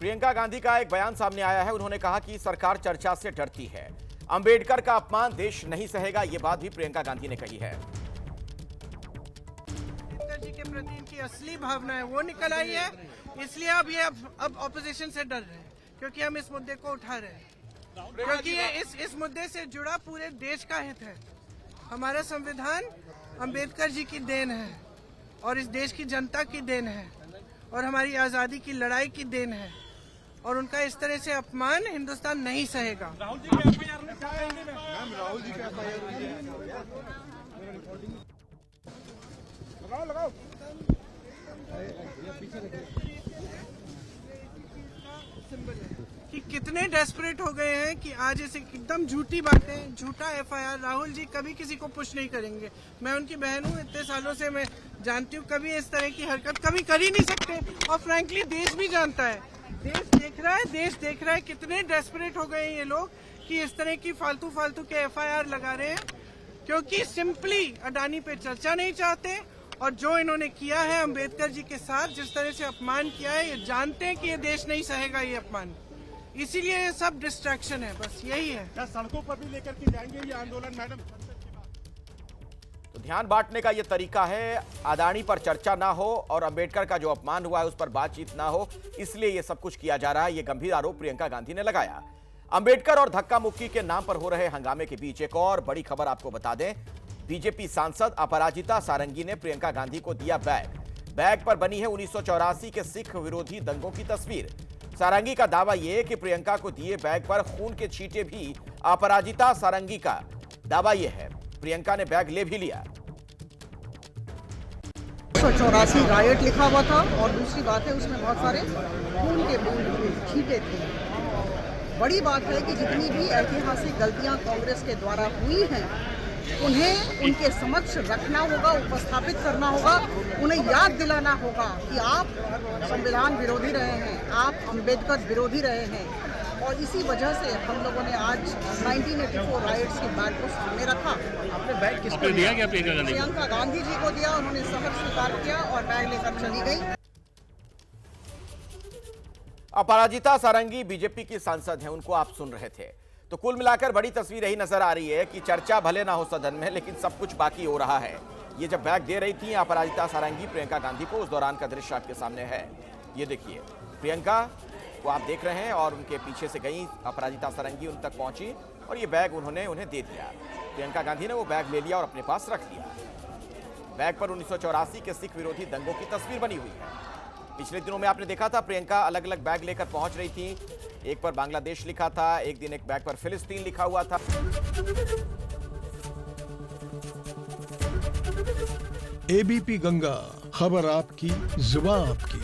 प्रियंका गांधी का एक बयान सामने आया है। उन्होंने कहा कि सरकार चर्चा से डरती है। अंबेडकर का अपमान देश नहीं सहेगा, ये बात भी प्रियंका गांधी ने कही है। अंबेडकर जी के प्रति इनकी असली भावना है वो निकल आई है, इसलिए अब ऑपोजिशन से डर रहे हैं, क्योंकि हम इस मुद्दे को उठा रहे हैं, क्योंकि ये इस मुद्दे से जुड़ा पूरे देश का हित है। हमारा संविधान अंबेडकर जी की देन है और इस देश की जनता की देन है और हमारी आजादी की लड़ाई की देन है, और उनका इस तरह से अपमान हिंदुस्तान नहीं सहेगा। राहुल जी लगाओ कि कितने डेस्परेट हो गए हैं कि आज ऐसे एकदम झूठी बातें, झूठा एफआईआर। राहुल जी कभी किसी को पुश नहीं करेंगे। मैं उनकी बहन हूँ, इतने सालों से मैं जानती हूँ, कभी इस तरह की हरकत कभी कर ही नहीं सकते। और फ्रैंकली देश भी जानता है, देश देख रहा है कितने डेस्परेट हो गए हैं ये लोग कि इस तरह की फालतू के एफआईआर लगा रहे हैं, क्योंकि सिंपली अडानी पे चर्चा नहीं चाहते। और जो इन्होंने किया है अंबेडकर जी के साथ, जिस तरह से अपमान किया है, ये जानते हैं कि ये देश नहीं सहेगा ये अपमान, इसीलिए ये सब डिस्ट्रैक्शन है, बस यही है। क्या सड़कों पर भी लेकर के जाएंगे ये आंदोलन मैडम? तो ध्यान बांटने का ये तरीका है, अदानी पर चर्चा ना हो और अंबेडकर का जो अपमान हुआ है उस पर बातचीत ना हो, इसलिए ये सब कुछ किया जा रहा है। ये गंभीर आरोप प्रियंका गांधी ने लगाया। अंबेडकर और धक्का मुक्की के नाम पर हो रहे हंगामे के बीच एक और बड़ी खबर आपको बता दें। बीजेपी सांसद अपराजिता सारंगी ने प्रियंका गांधी को दिया बैग पर बनी है 1984 के सिख विरोधी दंगों की तस्वीर। सारंगी का दावा यह है कि प्रियंका को दिए बैग पर खून के छींटे भी अपराजिता सारंगी का दावा यह है। प्रियंका ने बैग ले भी लिया। 1984 रायट लिखा हुआ था और दूसरी बात है उसमें बहुत सारे खून के बूंद छींटे थे। बड़ी बात है कि जितनी भी ऐतिहासिक गलतियां कांग्रेस के द्वारा हुई हैं उन्हें उनके समक्ष रखना होगा, उपस्थापित करना होगा, उन्हें याद दिलाना होगा कि आप संविधान विरोधी रहे हैं, आप अंबेडकर विरोधी रहे हैं। और इसी वजह से हम लोगों ने आज 1984 राइट्स के बैग को सामने रखा। आपने बैग किसको दिया? क्या प्रियंका गांधी जी को दिया, उन्होंने सहर्ष स्वीकार किया और बैग लेकर चली गई। अपराजिता सारंगी बीजेपी की सांसद हैं, उनको आप सुन रहे थे। तो कुल मिलाकर बड़ी तस्वीर यही नजर आ रही है कि चर्चा भले ना हो सदन में, लेकिन सब कुछ बाकी हो रहा है। ये जब बैग दे रही थी अपराजिता सारंगी प्रियंका गांधी को, उस दौरान का दृश्य आपके सामने है। ये देखिए, प्रियंका को आप देख रहे हैं और उनके पीछे से गई अपराजिता सारंगी, उन तक पहुंची और ये बैग उन्होंने उन्हें दे दिया। प्रियंका गांधी ने वो बैग ले लिया और अपने पास रख लिया। बैग पर 1984 के सिख विरोधी दंगों की तस्वीर बनी हुई है। पिछले दिनों में आपने देखा था प्रियंका अलग अलग बैग लेकर पहुंच रही थी। एक पर बांग्लादेश लिखा था, एक दिन एक बैग पर फिलिस्तीन लिखा हुआ था। एबीपी गंगा, खबर आपकी, जुबान आपकी।